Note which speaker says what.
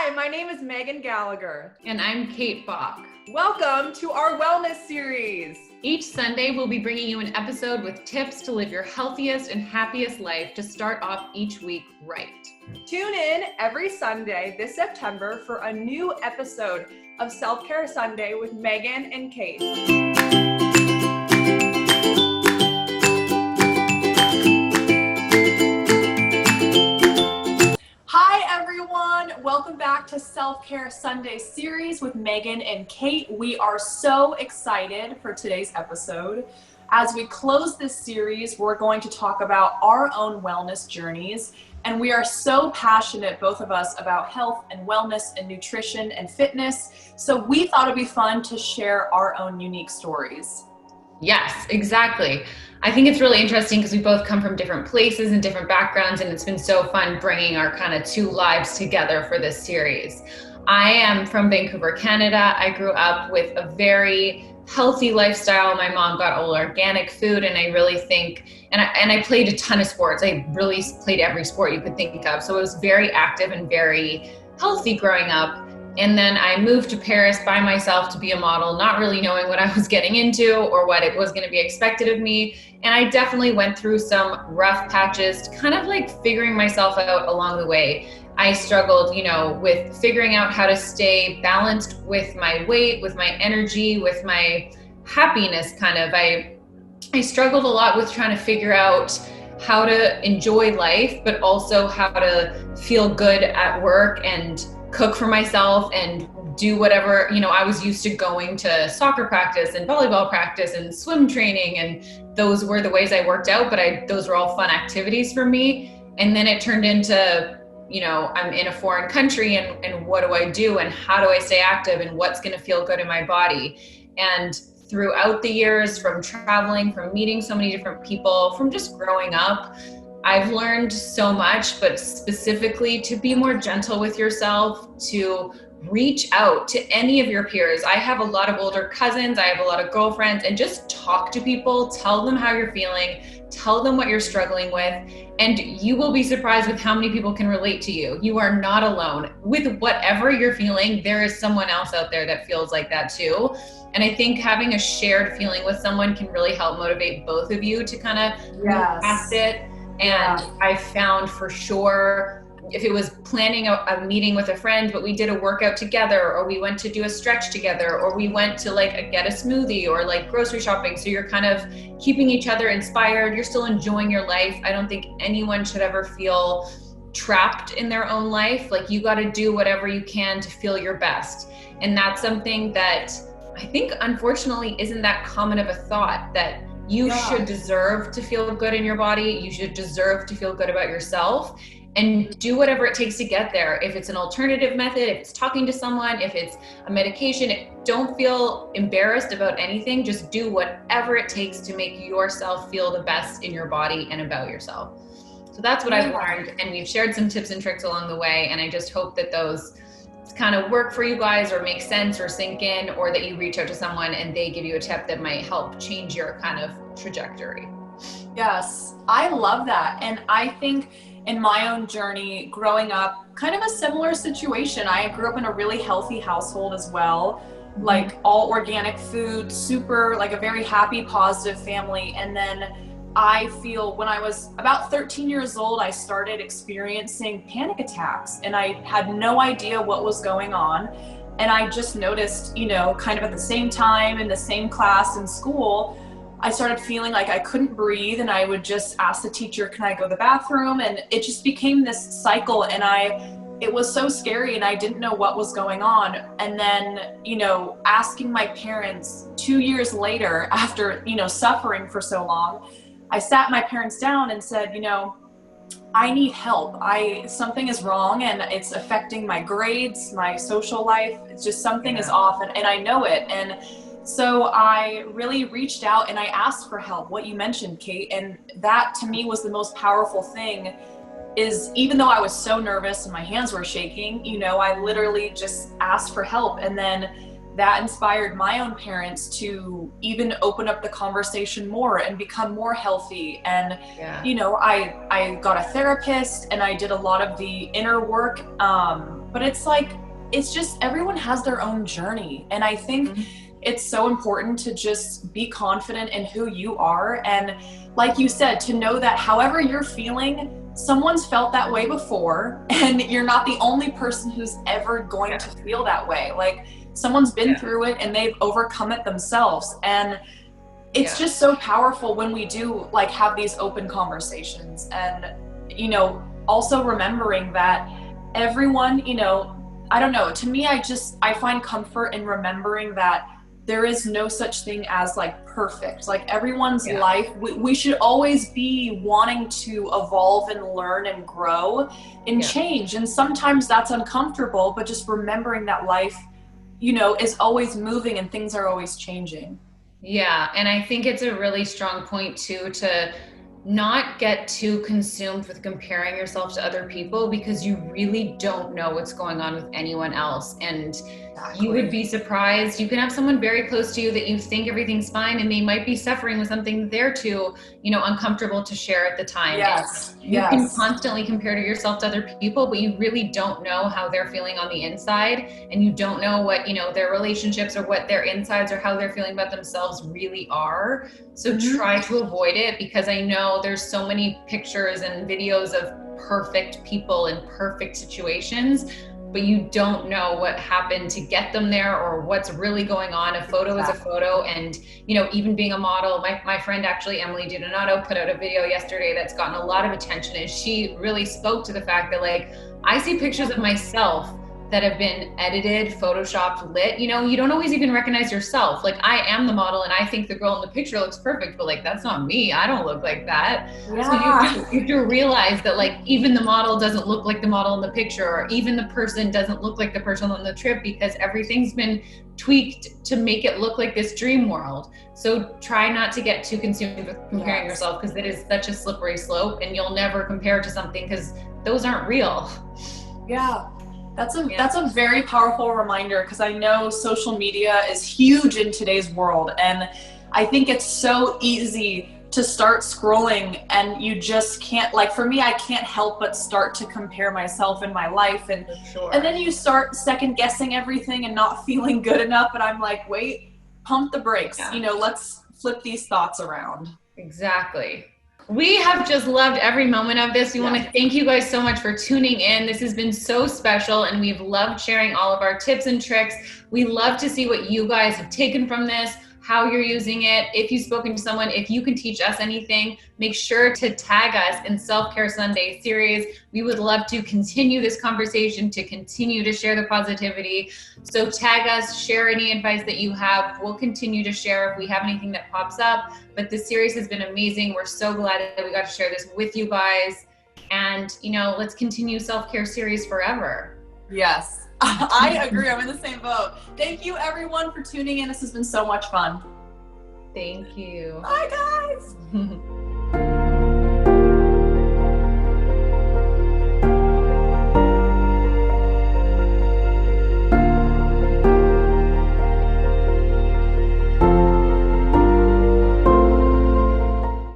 Speaker 1: Hi, my name is Megan Gallagher.
Speaker 2: And I'm Kate Bach.
Speaker 1: Welcome to our wellness series.
Speaker 2: Each Sunday, we'll be bringing you an episode with tips to live your healthiest and happiest life to start off each week right.
Speaker 1: Tune in every Sunday this September for a new episode of Self-Care Sunday with Megan and Kate. Welcome back to Self-Care Sunday series with Megan and Kate. We are so excited for today's episode. As we close this series, we're going to talk about our own wellness journeys. And we are so passionate, both of us, about health and wellness and nutrition and fitness. So we thought it'd be fun to share our own unique stories.
Speaker 2: Yes, exactly. I think it's really interesting because we both come from different places and different backgrounds, and it's been so fun bringing our kind of two lives together for this series. I am from Vancouver, Canada. I grew up with a very healthy lifestyle. My mom got all organic food, and I really think, and I played a ton of sports. I really played every sport you could think of. So I was very active and very healthy growing up. And then I moved to Paris by myself to be a model, not really knowing what I was getting into or what it was going to be expected of me. And I definitely went through some rough patches, kind of like figuring myself out along the way. I struggled, with figuring out how to stay balanced with my weight, with my energy, with my happiness kind of. I struggled a lot with trying to figure out how to enjoy life, but also how to feel good at work and cook for myself and do whatever, I was used to going to soccer practice and volleyball practice and swim training. And those were the ways I worked out, but those were all fun activities for me. And then it turned into, I'm in a foreign country and what do I do? And how do I stay active and what's going to feel good in my body? And throughout the years, from traveling, from meeting so many different people, from just growing up, I've learned so much, but specifically to be more gentle with yourself, to reach out to any of your peers. I have a lot of older cousins, I have a lot of girlfriends, and just talk to people, tell them how you're feeling, tell them what you're struggling with, and you will be surprised with how many people can relate to you. You are not alone. With whatever you're feeling, there is someone else out there that feels like that too. And I think having a shared feeling with someone can really help motivate both of you to kind of move past it. And I found for sure, if it was planning a meeting with a friend, but we did a workout together, or we went to do a stretch together, or we went to get a smoothie or grocery shopping. So you're kind of keeping each other inspired. You're still enjoying your life. I don't think anyone should ever feel trapped in their own life. You got to do whatever you can to feel your best. And that's something that I think, unfortunately, isn't that common of a thought, that you should deserve to feel good in your body. You should deserve to feel good about yourself and do whatever it takes to get there. If it's an alternative method, if it's talking to someone, if it's a medication, don't feel embarrassed about anything. Just do whatever it takes to make yourself feel the best in your body and about yourself. So that's what I've learned. And we've shared some tips and tricks along the way. And I just hope that those kind of work for you guys, or make sense, or sink in, or that you reach out to someone and they give you a tip that might help change your kind of trajectory.
Speaker 1: Yes, I love that. And I think in my own journey growing up, kind of a similar situation. I grew up in a really healthy household as well, all organic food, super, a very happy, positive family. And then I feel when I was about 13 years old, I started experiencing panic attacks, and I had no idea what was going on. And I just noticed, kind of at the same time in the same class in school, I started feeling like I couldn't breathe, and I would just ask the teacher, can I go to the bathroom? And it just became this cycle, and it was so scary, and I didn't know what was going on. And then, asking my parents 2 years later, after, suffering for so long, I sat my parents down and said, I need help. Something is wrong, and it's affecting my grades, my social life. It's just something is off, and I know it. And so I really reached out and I asked for help, what you mentioned, Kate. And that to me was the most powerful thing, is even though I was so nervous and my hands were shaking, I literally just asked for help. And then that inspired my own parents to even open up the conversation more and become more healthy. And, I got a therapist, and I did a lot of the inner work but it's like, it's just everyone has their own journey. And I think it's so important to just be confident in who you are. And like you said, to know that however you're feeling, someone's felt that way before, and you're not the only person who's ever going to feel that way. Like, someone's been through it and they've overcome it themselves. And it's just so powerful when we do like have these open conversations. And, you know, also remembering that everyone, you know, I don't know, to me, I find comfort in remembering that there is no such thing as like perfect. Like, everyone's life, we should always be wanting to evolve and learn and grow and change. And sometimes that's uncomfortable, but just remembering that life, you know, is always moving and things are always changing.
Speaker 2: Yeah. And I think it's a really strong point too, to not get too consumed with comparing yourself to other people, because you really don't know what's going on with anyone else. And you would be surprised. You can have someone very close to you that you think everything's fine, and they might be suffering with something they're too, you know, uncomfortable to share at the time.
Speaker 1: Yes.
Speaker 2: And you can constantly compare to yourself to other people, but you really don't know how they're feeling on the inside. And you don't know what, you know, their relationships or what their insides or how they're feeling about themselves really are. So try to avoid it, because I know there's so many pictures and videos of perfect people in perfect situations, but you don't know what happened to get them there or what's really going on. A photo is a photo. And, you know, even being a model, my friend actually, Emily Donato, put out a video yesterday that's gotten a lot of attention, and she really spoke to the fact that, like, I see pictures of myself that have been edited, photoshopped, lit. You know, you don't always even recognize yourself. Like, I am the model and I think the girl in the picture looks perfect, but like, that's not me. I don't look like that. So you have to realize that, like, even the model doesn't look like the model in the picture, or even the person doesn't look like the person on the trip, because everything's been tweaked to make it look like this dream world. So try not to get too consumed with comparing yourself, because it is such a slippery slope, and you'll never compare to something because those aren't real.
Speaker 1: Yeah. That's a very powerful reminder, because I know social media is huge in today's world, and I think it's so easy to start scrolling and you just can't, like, for me, I can't help but start to compare myself in my life, and then you start second guessing everything and not feeling good enough, and I'm like, wait, pump the brakes, you know, let's flip these thoughts around.
Speaker 2: Exactly. We have just loved every moment of this. We want to thank you guys so much for tuning in. This has been so special, and we've loved sharing all of our tips and tricks. We love to see what you guys have taken from this, how you're using it. If you've spoken to someone, if you can teach us anything, make sure to tag us in Self-Care Sunday series. We would love to continue this conversation, to continue to share the positivity. So tag us, share any advice that you have. We'll continue to share if we have anything that pops up. But this series has been amazing. We're so glad that we got to share this with you guys. And, you know, let's continue Self-Care series forever.
Speaker 1: Yes. I agree. I'm in the same boat. Thank you, everyone, for tuning in. This has been so much fun.
Speaker 2: Thank you.
Speaker 1: Bye, guys.